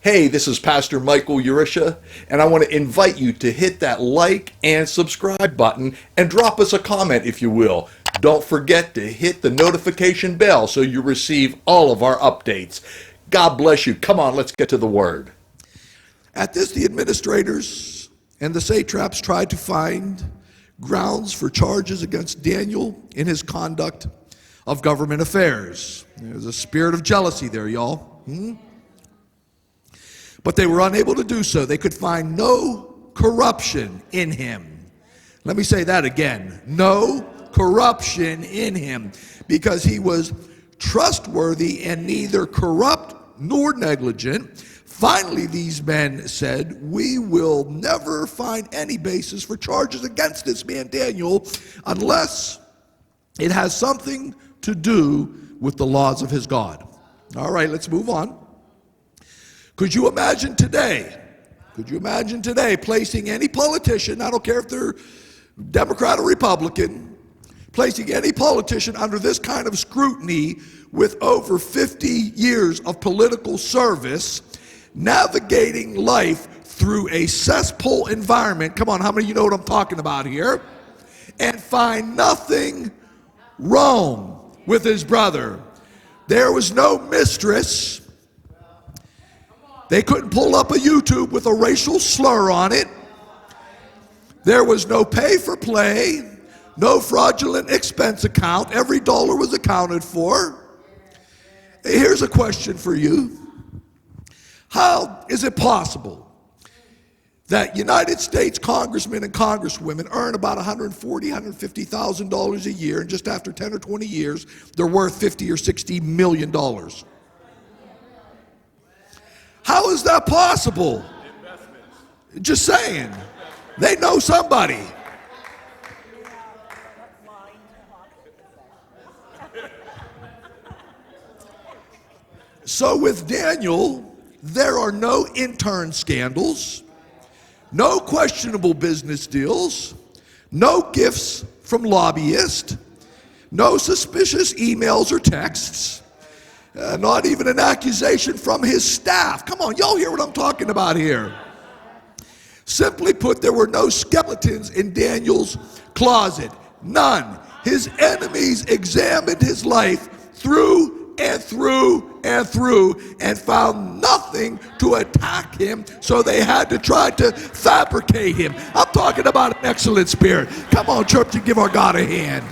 Hey, this is Pastor Michael Urisha, and I want to invite you to hit that like and subscribe button and drop us a comment if you will. Don't forget to hit the notification bell so you receive all of our updates. God bless you. Come on, let's get to the word. At this, the administrators and the satraps tried to find grounds for charges against Daniel in his conduct of government affairs. There's a spirit of jealousy there, y'all. But they were unable to do so. They could find no corruption in him. Let me say that again. No corruption in him, because he was trustworthy and neither corrupt nor negligent. Finally, these men said, we will never find any basis for charges against this man Daniel unless it has something to do with the laws of his God. All right, let's move on. Could you imagine today placing any politician, I don't care if they're Democrat or Republican, placing any politician under this kind of scrutiny with over 50 years of political service, navigating life through a cesspool environment, come on, how many of you know what I'm talking about here, and find nothing wrong with his brother? There was no mistress. They couldn't pull up a YouTube with a racial slur on it. There was no pay for play, no fraudulent expense account. Every dollar was accounted for. Here's a question for you. How is it possible that United States congressmen and congresswomen earn about $140,000, $150,000 a year, and just after 10 or 20 years, they're worth $50 or $60 million? How is that possible? Just saying. They know somebody. So with Daniel, there are no intern scandals, no questionable business deals, no gifts from lobbyists, no suspicious emails or texts. Not even an accusation from his staff. Come on, y'all hear what I'm talking about here. Simply put, there were no skeletons in Daniel's closet. None. His enemies examined his life through and through and through and found nothing to attack him, so they had to try to fabricate him. I'm talking about an excellent spirit. Come on, church, and give our God a hand.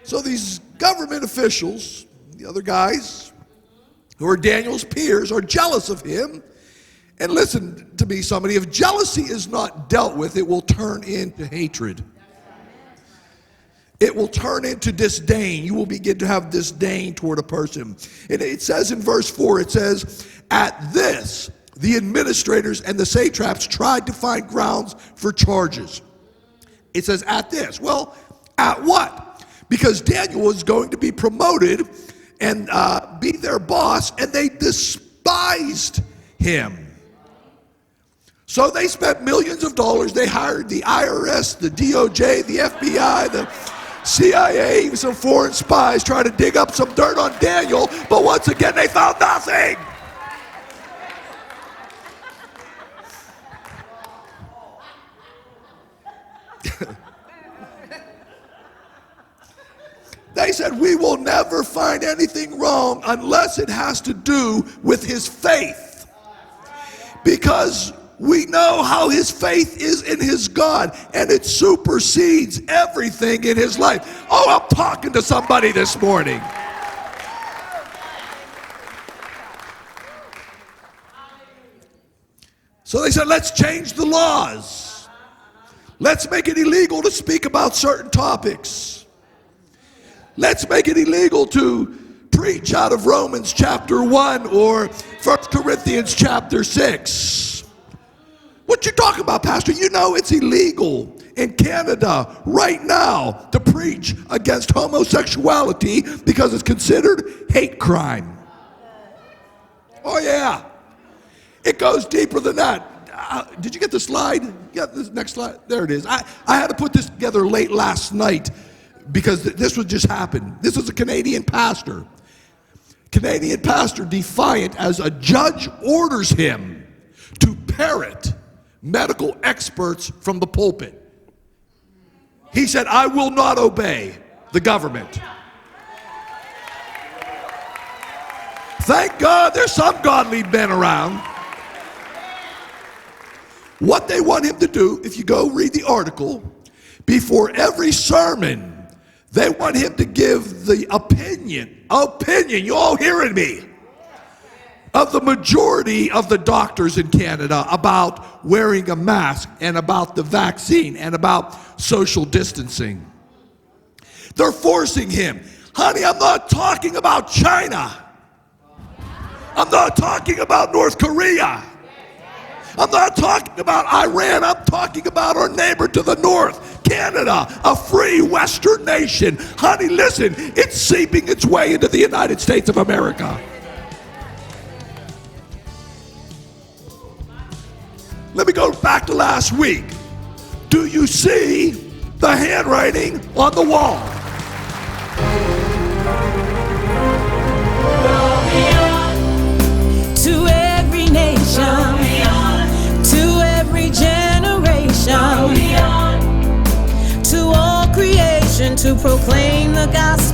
So these government officials, the other guys who are Daniel's peers, are jealous of him. And listen to me, somebody, if jealousy is not dealt with, it will turn into hatred. It will turn into disdain. You will begin to have disdain toward a person. And it says in verse 4, it says, at this, the administrators and the satraps tried to find grounds for charges. It says at this. Well, at what? Because Daniel was going to be promoted and be their boss, and they despised him. So they spent millions of dollars. They hired the IRS, the DOJ, the FBI, the CIA, even some foreign spies trying to dig up some dirt on Daniel, but once again they found nothing. They said, we will never find anything wrong unless it has to do with his faith. Because we know how his faith is in his God, and it supersedes everything in his life. Oh, I'm talking to somebody this morning. So they said, let's change the laws. Let's make it illegal to speak about certain topics. Let's make it illegal to preach out of Romans chapter 1 or 1 Corinthians chapter 6. What you talking about, Pastor? You know it's illegal in Canada right now to preach against homosexuality because it's considered hate crime. Oh yeah. It goes deeper than that. Did you get the slide? Yeah, this next slide. There it is. I had to put this together late last night because this would just happen. This is a Canadian pastor. Canadian pastor, defiant as a judge orders him to parrot medical experts from the pulpit. He said, I will not obey the government. Thank God there's some godly men around. What they want him to do, if you go read the article, before every sermon, they want him to give the opinion, you all hearing me, of the majority of the doctors in Canada about wearing a mask and about the vaccine and about social distancing. They're forcing him. Honey, I'm not talking about China. I'm not talking about North Korea. I'm not talking about Iran. I'm talking about our neighbor to the north, Canada, a free Western nation. Honey, listen, it's seeping its way into the United States of America. Let me go back to last week. Do you see the handwriting on the wall? To every nation, to every generation, to all creation, to proclaim the gospel.